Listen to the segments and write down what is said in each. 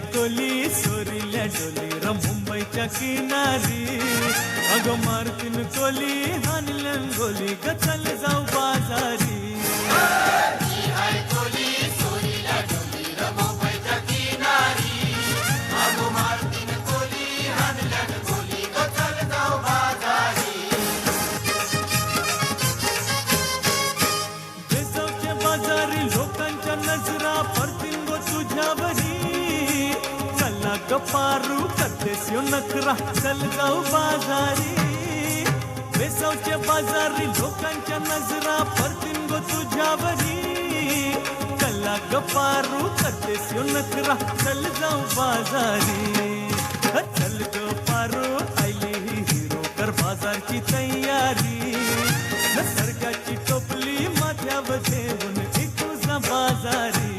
कोली सोरील्या डोली र मुंबईच्या किनारी अगं मारतीन कोली हानलन गोली ग चल जाऊ बाजारी लोकांच्या नजरा परतीन गो तुझ्यावरी चला गपारू करतेस यो नखरा चल जाऊ बाजारी बेसावच्या बाजारी लोकांच्या नजरा परतीन गो तुझ्यावरी चला गपारू करतेस यो नखरा चल जाऊ बाजारी चल गपारू आईली हिरो कर बाजारची तयारी निसर्गाची टोपली माथ्यावर ठेवून बाजारी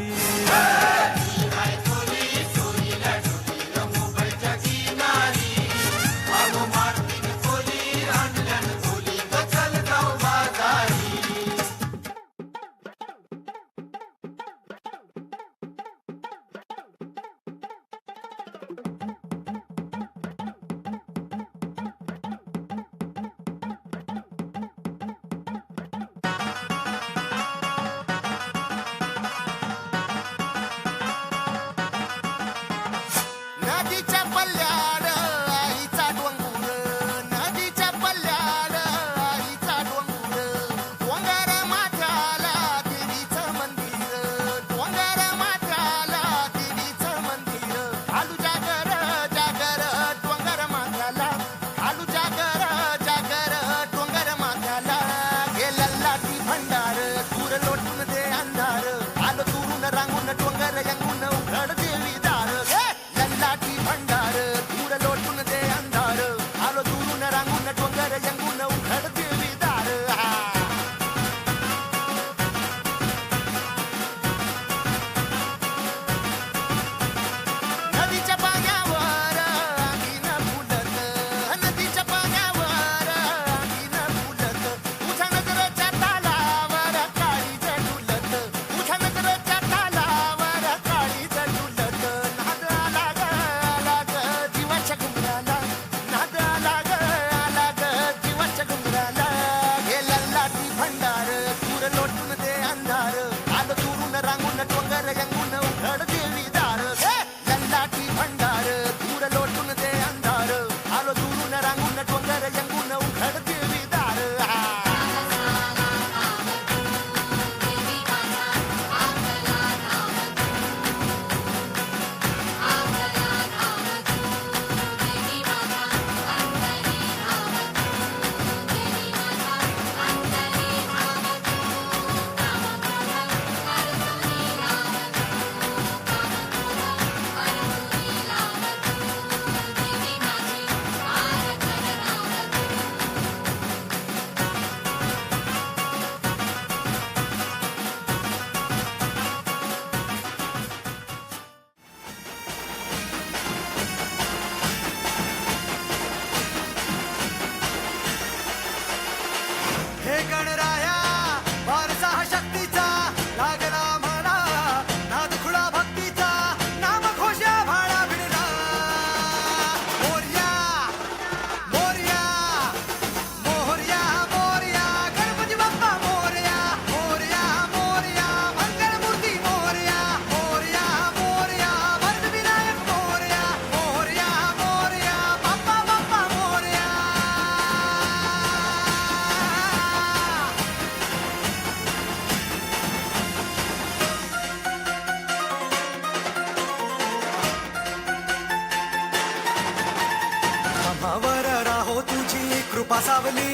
कृपा सावली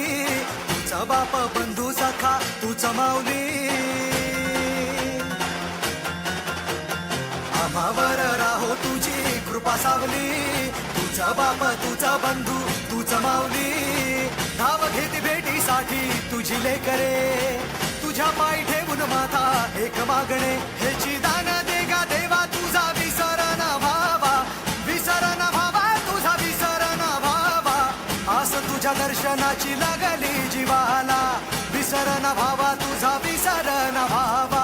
तुझा बाप बंधू सखा तू माऊली आम्हावर राहो तुझी कृपा सावली तुझा बाप तुझा बंधू तू माऊली धाव घेती भेटीसाठी तुझी लेकरे तुझ्या पायी ठेवून माथा एक मागणे हेची दान दे गा देवा तुझा विसर न भावा तुझा विसर न भावा आस तुझ्या दर्शनाची लागली जीवाला विसर न भावा तुझा विसर न भावा